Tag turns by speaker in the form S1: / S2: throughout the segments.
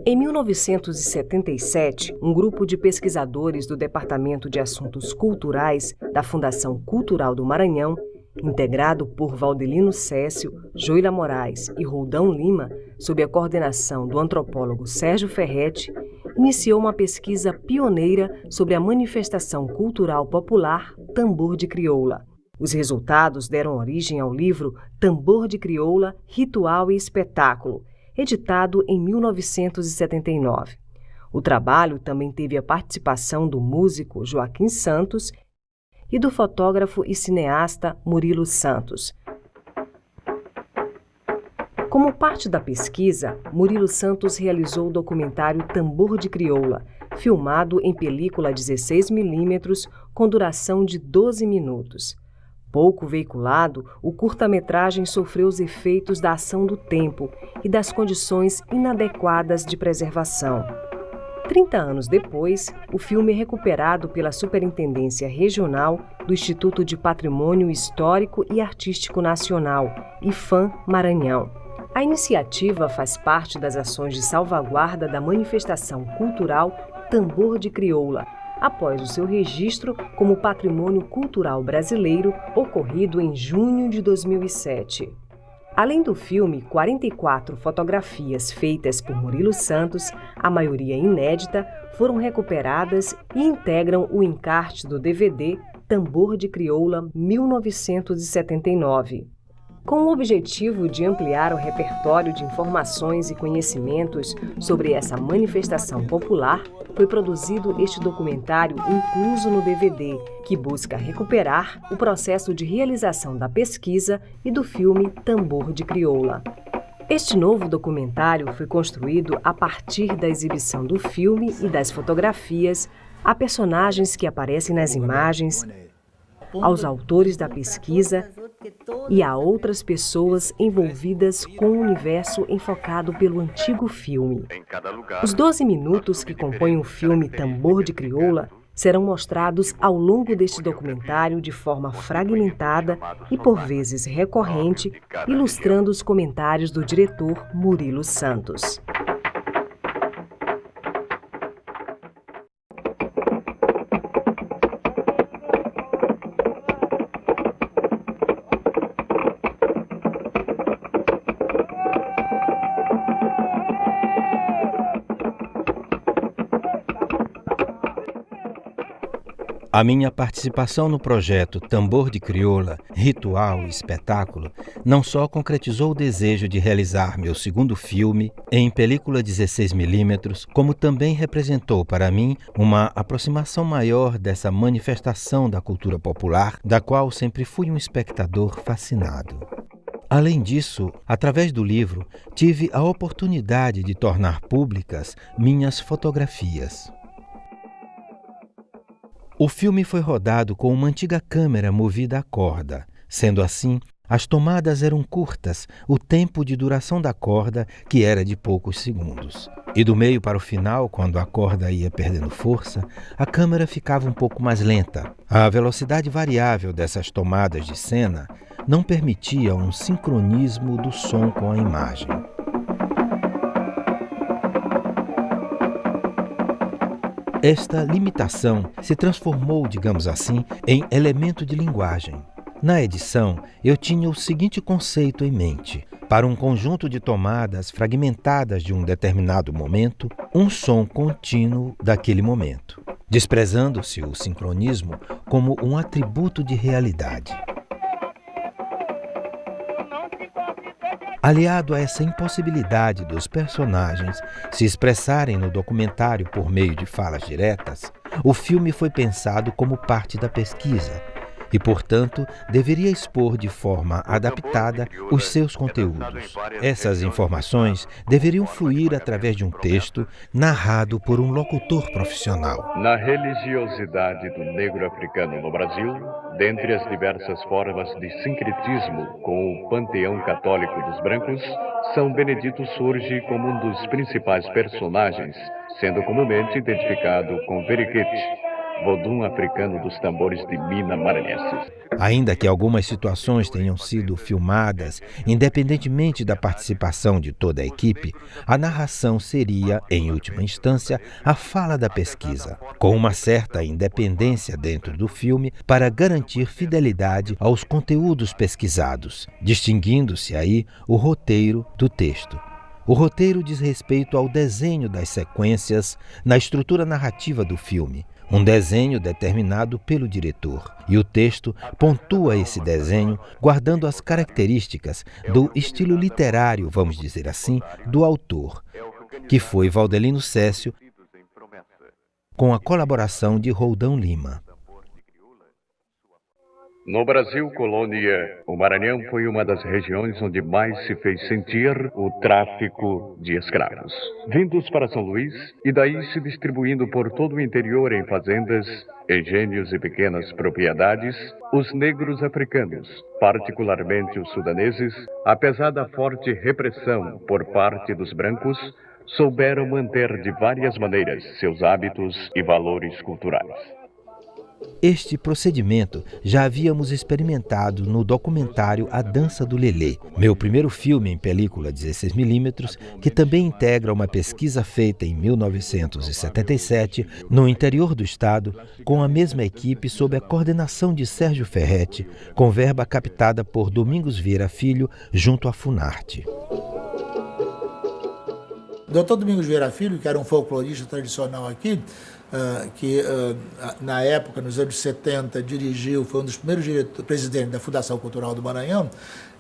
S1: Em 1977, um grupo de pesquisadores do Departamento de Assuntos Culturais da Fundação Cultural do Maranhão, integrado por Valdelino Cécio, Joila Moraes e Roldão Lima, sob a coordenação do antropólogo Sérgio Ferretti, iniciou uma pesquisa pioneira sobre a manifestação cultural popular Tambor de Crioula. Os resultados deram origem ao livro Tambor de Crioula, Ritual e Espetáculo, editado em 1979. O trabalho também teve a participação do músico Joaquim Santos e do fotógrafo e cineasta Murilo Santos. Como parte da pesquisa, Murilo Santos realizou o documentário Tambor de Crioula, filmado em película 16mm com duração de 12 minutos. Pouco veiculado, o curta-metragem sofreu os efeitos da ação do tempo e das condições inadequadas de preservação. 30 anos depois, o filme é recuperado pela Superintendência Regional do Instituto de Patrimônio Histórico e Artístico Nacional, IFAM Maranhão. A iniciativa faz parte das ações de salvaguarda da manifestação cultural Tambor de Crioula, após o seu registro como patrimônio cultural brasileiro, ocorrido em junho de 2007. Além do filme, 44 fotografias feitas por Murilo Santos, a maioria inédita, foram recuperadas e integram o encarte do DVD Tambor de Crioula 1979. Com o objetivo de ampliar o repertório de informações e conhecimentos sobre essa manifestação popular, foi produzido este documentário incluso no DVD, que busca recuperar o processo de realização da pesquisa e do filme Tambor de Crioula. Este novo documentário foi construído a partir da exibição do filme e das fotografias, a personagens que aparecem nas imagens, aos autores da pesquisa e a outras pessoas envolvidas com o universo enfocado pelo antigo filme. Os 12 minutos que compõem o filme Tambor de Crioula serão mostrados ao longo deste documentário de forma fragmentada e por vezes recorrente, ilustrando os comentários do diretor Murilo Santos.
S2: A minha participação no projeto Tambor de Crioula, Ritual e Espetáculo não só concretizou o desejo de realizar meu segundo filme em película 16mm, como também representou para mim uma aproximação maior dessa manifestação da cultura popular, da qual sempre fui um espectador fascinado. Além disso, através do livro, tive a oportunidade de tornar públicas minhas fotografias. O filme foi rodado com uma antiga câmera movida a corda. Sendo assim, as tomadas eram curtas, o tempo de duração da corda, que era de poucos segundos. E do meio para o final, quando a corda ia perdendo força, a câmera ficava um pouco mais lenta. A velocidade variável dessas tomadas de cena não permitia um sincronismo do som com a imagem. Esta limitação se transformou, digamos assim, em elemento de linguagem. Na edição, eu tinha o seguinte conceito em mente: para um conjunto de tomadas fragmentadas de um determinado momento, um som contínuo daquele momento, desprezando-se o sincronismo como um atributo de realidade. Aliado a essa impossibilidade dos personagens se expressarem no documentário por meio de falas diretas, o filme foi pensado como parte da pesquisa e, portanto, deveria expor de forma adaptada os seus conteúdos. Essas informações deveriam fluir através de um texto narrado por um locutor profissional.
S3: Na religiosidade do negro africano no Brasil, dentre as diversas formas de sincretismo com o panteão católico dos brancos, São Benedito surge como um dos principais personagens, sendo comumente identificado com Veriquete, vodum africano dos tambores de Mina maranhenses.
S2: Ainda que algumas situações tenham sido filmadas, independentemente da participação de toda a equipe, a narração seria, em última instância, a fala da pesquisa, com uma certa independência dentro do filme para garantir fidelidade aos conteúdos pesquisados, distinguindo-se aí o roteiro do texto. O roteiro diz respeito ao desenho das sequências na estrutura narrativa do filme, um desenho determinado pelo diretor, e o texto pontua esse desenho guardando as características do estilo literário, vamos dizer assim, do autor, que foi Valdelino Cécio, com a colaboração de Roldão Lima.
S3: No Brasil colônia, o Maranhão foi uma das regiões onde mais se fez sentir o tráfico de escravos. Vindos para São Luís e daí se distribuindo por todo o interior em fazendas, engenhos e pequenas propriedades, os negros africanos, particularmente os sudaneses, apesar da forte repressão por parte dos brancos, souberam manter de várias maneiras seus hábitos e valores culturais.
S2: Este procedimento já havíamos experimentado no documentário A Dança do Lelê, meu primeiro filme em película 16mm, que também integra uma pesquisa feita em 1977 no interior do estado, com a mesma equipe sob a coordenação de Sérgio Ferretti, com verba captada por Domingos Vieira Filho junto à Funarte.
S4: Dr. Domingos Vieira Filho, que era um folclorista tradicional aqui, que na época, nos anos 70, dirigiu, foi um dos primeiros presidentes da Fundação Cultural do Maranhão.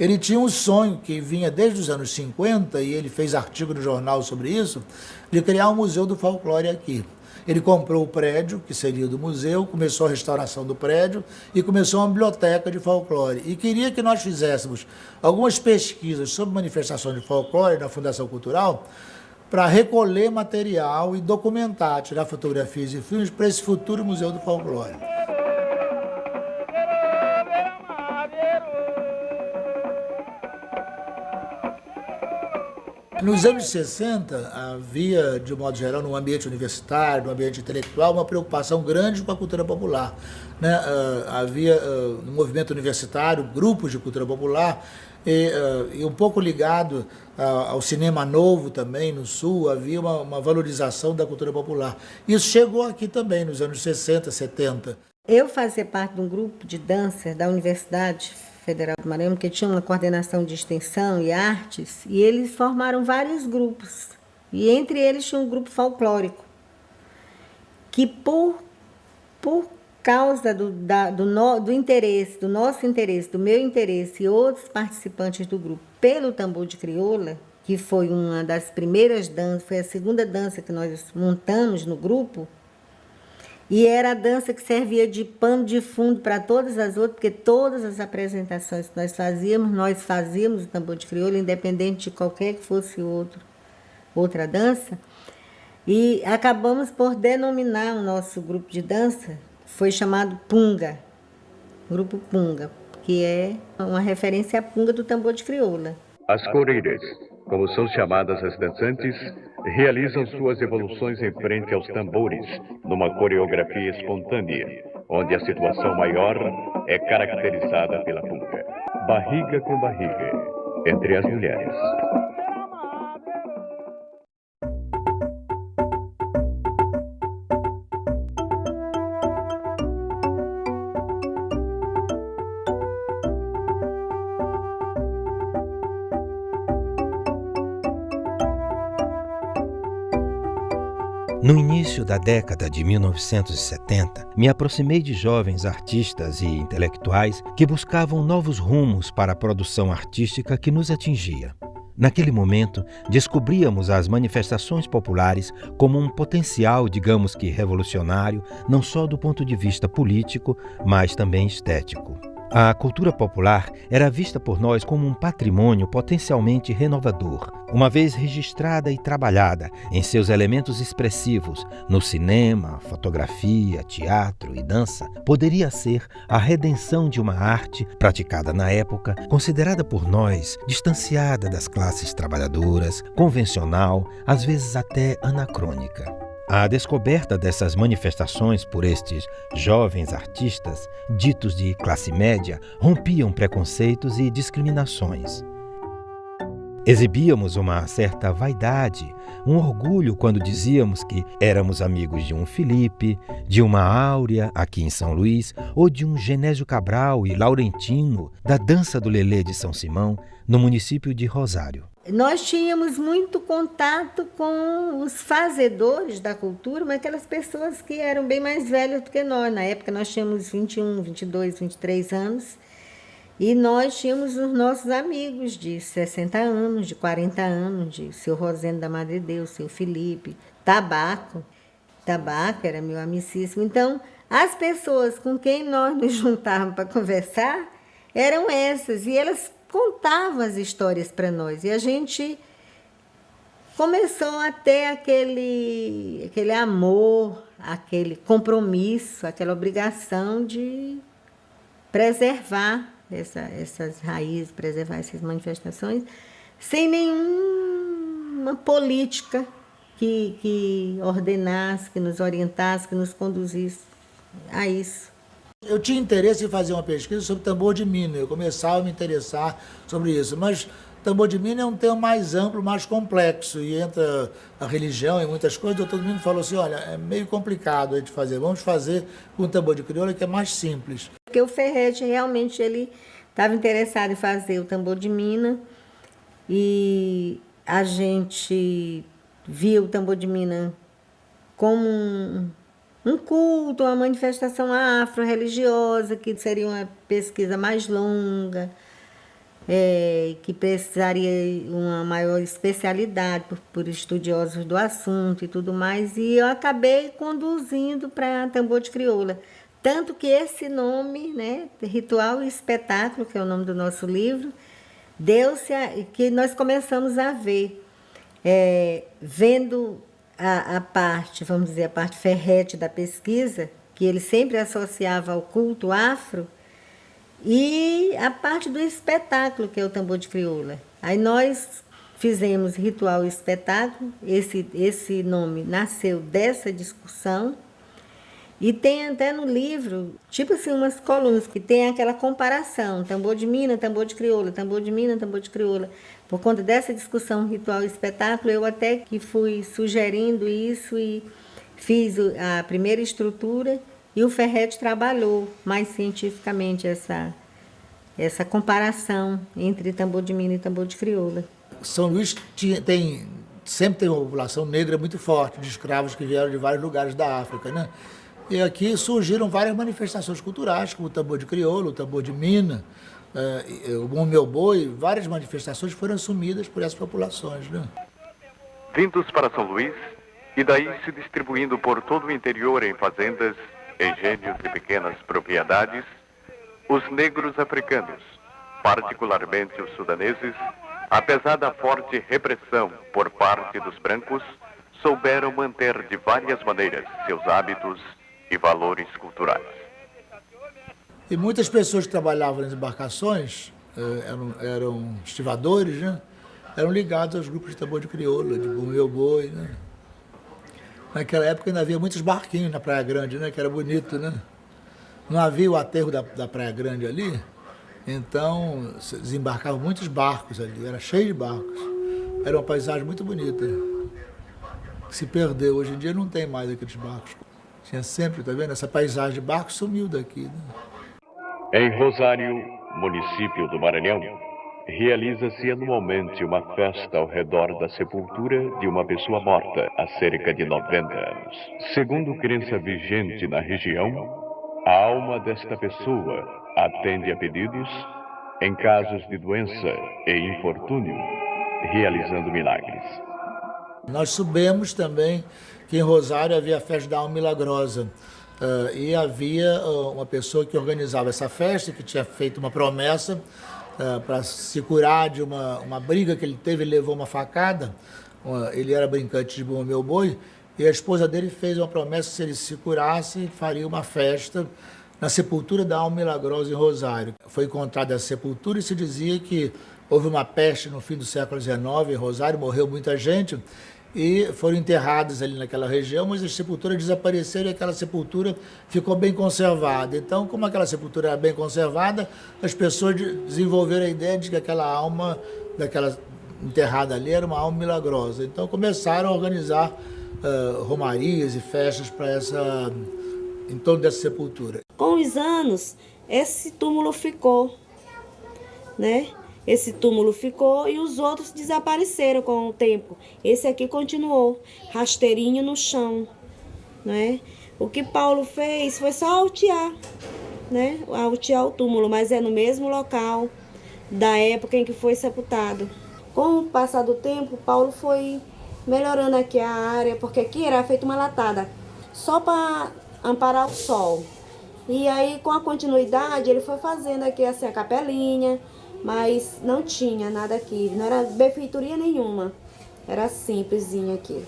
S4: Ele tinha um sonho que vinha desde os anos 50, e ele fez artigo no jornal sobre isso, de criar um museu do folclore aqui. Ele comprou o prédio, que seria do museu, começou a restauração do prédio e começou uma biblioteca de folclore. E queria que nós fizéssemos algumas pesquisas sobre manifestações de folclore na Fundação Cultural, para recolher material e documentar, tirar fotografias e filmes para esse futuro Museu do Folclore. Nos anos 60, havia, de modo geral, no ambiente universitário, no ambiente intelectual, uma preocupação grande com a cultura popular, né? Havia no movimento universitário grupos de cultura popular, e um pouco ligado ao cinema novo também, no Sul, havia uma valorização da cultura popular. Isso chegou aqui também, nos anos 60, 70.
S5: Eu fazia parte de um grupo de dança da Universidade Federal do Maranhão, que tinha uma coordenação de extensão e artes, e eles formaram vários grupos. E entre eles tinha um grupo folclórico, que por causa do interesse, do nosso interesse, do meu interesse e outros participantes do grupo pelo tambor de crioula, que foi uma das primeiras danças, foi a segunda dança que nós montamos no grupo, e era a dança que servia de pano de fundo para todas as outras, porque todas as apresentações que nós fazíamos o tambor de crioula, independente de qualquer que fosse outra dança, e acabamos por denominar o nosso grupo de dança, foi chamado Punga, Grupo Punga, que é uma referência à punga do tambor de crioula.
S3: As coreiras, como são chamadas as dançantes, realizam suas evoluções em frente aos tambores, numa coreografia espontânea, onde a situação maior é caracterizada pela punga. Barriga com barriga, entre as mulheres.
S2: No início da década de 1970, me aproximei de jovens artistas e intelectuais que buscavam novos rumos para a produção artística que nos atingia. Naquele momento, descobríamos as manifestações populares como um potencial, digamos que revolucionário, não só do ponto de vista político, mas também estético. A cultura popular era vista por nós como um patrimônio potencialmente renovador, uma vez registrada e trabalhada em seus elementos expressivos no cinema, fotografia, teatro e dança, poderia ser a redenção de uma arte praticada na época, considerada por nós distanciada das classes trabalhadoras, convencional, às vezes até anacrônica. A descoberta dessas manifestações por estes jovens artistas, ditos de classe média, rompiam preconceitos e discriminações. Exibíamos uma certa vaidade, um orgulho quando dizíamos que éramos amigos de um Felipe, de uma Áurea, aqui em São Luís, ou de um Genésio Cabral e Laurentino, da dança do Lelê de São Simão, no município de Rosário.
S5: Nós tínhamos muito contato com os fazedores da cultura, mas aquelas pessoas que eram bem mais velhas do que nós. Na época nós tínhamos 21, 22, 23 anos e nós tínhamos os nossos amigos de 60 anos, de 40 anos, de seu Rosendo da Madre Deus, seu Felipe, Tabaco. Tabaco era meu amicíssimo. Então, as pessoas com quem nós nos juntávamos para conversar eram essas, e elas contavam as histórias para nós, e a gente começou a ter aquele amor, aquele compromisso, aquela obrigação de preservar essas raízes, preservar essas manifestações, sem nenhuma política que ordenasse, que nos orientasse, que nos conduzisse a isso.
S4: Eu tinha interesse em fazer uma pesquisa sobre tambor de mina, eu começava a me interessar sobre isso, mas tambor de mina é um tema mais amplo, mais complexo, e entra a religião e muitas coisas, todo mundo falou assim, olha, é meio complicado a gente fazer, vamos fazer com o tambor de crioula, que é mais simples.
S5: Porque o Ferretti realmente ele estava interessado em fazer o tambor de mina, e a gente via o tambor de mina como um culto, uma manifestação afro-religiosa, que seria uma pesquisa mais longa, que precisaria uma maior especialidade por estudiosos do assunto e tudo mais, e eu acabei conduzindo para tambor de crioula. Tanto que esse nome, né, Ritual e Espetáculo, que é o nome do nosso livro, deu-se que nós começamos a ver, vendo a parte, vamos dizer, a parte Ferretti da pesquisa, que ele sempre associava ao culto afro, e a parte do espetáculo, que é o tambor de crioula. Aí nós fizemos Ritual e Espetáculo, esse nome nasceu dessa discussão, e tem até no livro, tipo assim, umas colunas que tem aquela comparação, tambor de mina, tambor de crioula, tambor de mina, tambor de crioula. Por conta dessa discussão Ritual e Espetáculo, eu até que fui sugerindo isso e fiz a primeira estrutura, e o Ferretti trabalhou mais cientificamente essa comparação entre tambor de mina e tambor de crioula.
S4: São Luís sempre tem uma população negra muito forte, de escravos que vieram de vários lugares da África, né? E aqui surgiram várias manifestações culturais, como o tambor de crioula, o tambor de mina, o Bom Meu Boi, várias manifestações foram assumidas por essas populações, né?
S3: Vindos para São Luís, e daí se distribuindo por todo o interior em fazendas, engenhos e pequenas propriedades, os negros africanos, particularmente os sudaneses, apesar da forte repressão por parte dos brancos, souberam manter de várias maneiras seus hábitos e valores culturais.
S4: E muitas pessoas que trabalhavam nas embarcações, eram estivadores, né? Eram ligados aos grupos de tambor de crioula, de Bom Meu Boi, né? Naquela época ainda havia muitos barquinhos na Praia Grande, né? Que era bonito, né? Não havia o aterro da Praia Grande ali, então desembarcavam muitos barcos ali, era cheio de barcos. Era uma paisagem muito bonita. Se perdeu, hoje em dia não tem mais aqueles barcos. Tinha sempre, tá vendo? Essa paisagem de barco sumiu daqui, né?
S3: Em Rosário, município do Maranhão, realiza-se anualmente uma festa ao redor da sepultura de uma pessoa morta há cerca de 90 anos. Segundo crença vigente na região, a alma desta pessoa atende a pedidos em casos de doença e infortúnio, realizando milagres.
S4: Nós soubemos também que em Rosário havia a festa da Alma Milagrosa. E havia uma pessoa que organizava essa festa, que tinha feito uma promessa para se curar de uma briga que ele teve, ele levou uma facada, ele era brincante de Bom Meu Boi, e a esposa dele fez uma promessa que se ele se curasse, faria uma festa na sepultura da Alma Milagrosa em Rosário. Foi encontrada essa sepultura e se dizia que houve uma peste no fim do século XIX em Rosário, morreu muita gente, e foram enterrados ali naquela região, mas as sepulturas desapareceram e aquela sepultura ficou bem conservada. Então, como aquela sepultura era bem conservada, as pessoas desenvolveram a ideia de que aquela alma daquela enterrada ali era uma alma milagrosa. Então, começaram a organizar romarias e festas em torno dessa sepultura.
S6: Com os anos, esse túmulo ficou, né? Esse túmulo ficou e os outros desapareceram com o tempo. Esse aqui continuou, rasteirinho no chão, né? O que Paulo fez foi só altear, né? Altear o túmulo, mas é no mesmo local da época em que foi sepultado. Com o passar do tempo, Paulo foi melhorando aqui a área, porque aqui era feita uma latada, só para amparar o sol. E aí, com a continuidade, ele foi fazendo aqui assim, a capelinha, mas não tinha nada aqui, não era benfeitoria nenhuma, era simplesinho aqui.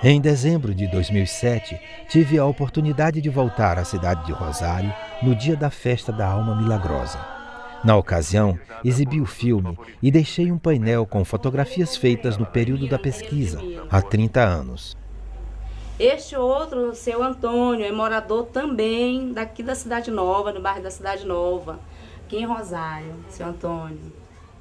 S2: Em dezembro de 2007, tive a oportunidade de voltar à cidade de Rosário no dia da Festa da Alma Milagrosa. Na ocasião, exibi o filme e deixei um painel com fotografias feitas no período da pesquisa, há 30 anos.
S7: Este outro, o seu Antônio, é morador também daqui da Cidade Nova, no bairro da Cidade Nova, aqui em Rosário, seu Antônio.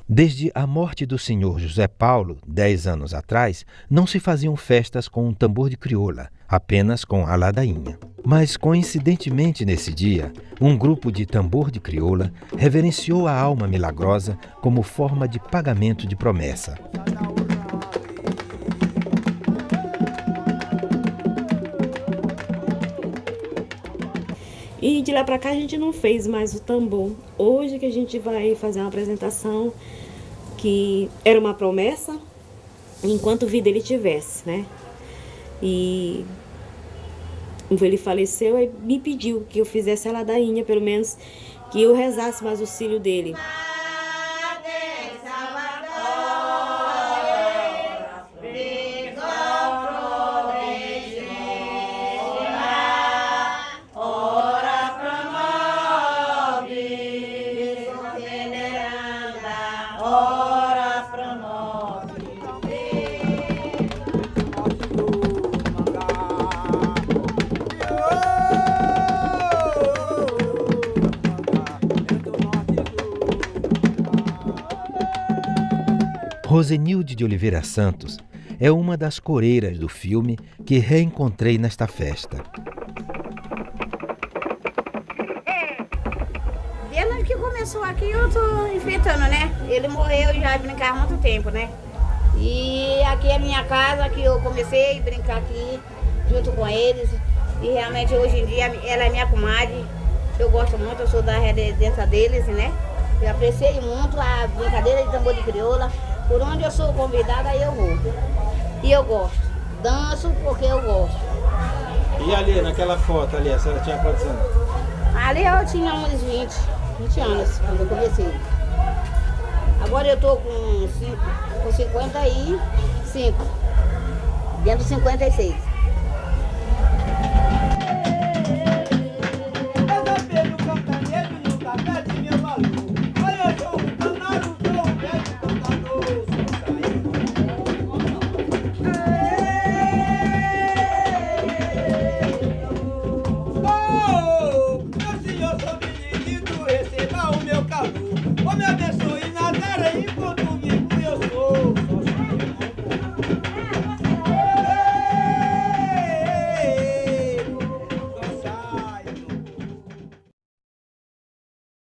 S2: Desde a morte do senhor José Paulo, 10 anos atrás, não se faziam festas com um tambor de crioula, apenas com a ladainha. Mas, coincidentemente nesse dia, um grupo de tambor de crioula reverenciou a alma milagrosa como forma de pagamento de promessa.
S6: E de lá para cá a gente não fez mais o tambor. Hoje que a gente vai fazer uma apresentação que era uma promessa enquanto vida ele tivesse, né? E ele faleceu e me pediu que eu fizesse a ladainha, pelo menos que eu rezasse mais o cílio dele.
S2: Rosenilde de Oliveira Santos é uma das coreiras do filme que reencontrei nesta festa.
S8: Desde que começou aqui eu tô enfrentando, né? Ele morreu e já brincava há muito tempo, né? E aqui é a minha casa, que eu comecei a brincar aqui junto com eles. E realmente hoje em dia ela é minha comadre. Eu gosto muito, eu sou da residência deles, né? Eu apreciei muito a brincadeira de tambor de crioula. Por onde eu sou convidada, aí eu vou. E eu gosto. Danço porque eu gosto.
S9: E ali, naquela foto ali, a senhora tinha quantos anos?
S8: Ali eu tinha uns 20 anos, quando eu comecei. Agora eu tô com 55, dentro de 56.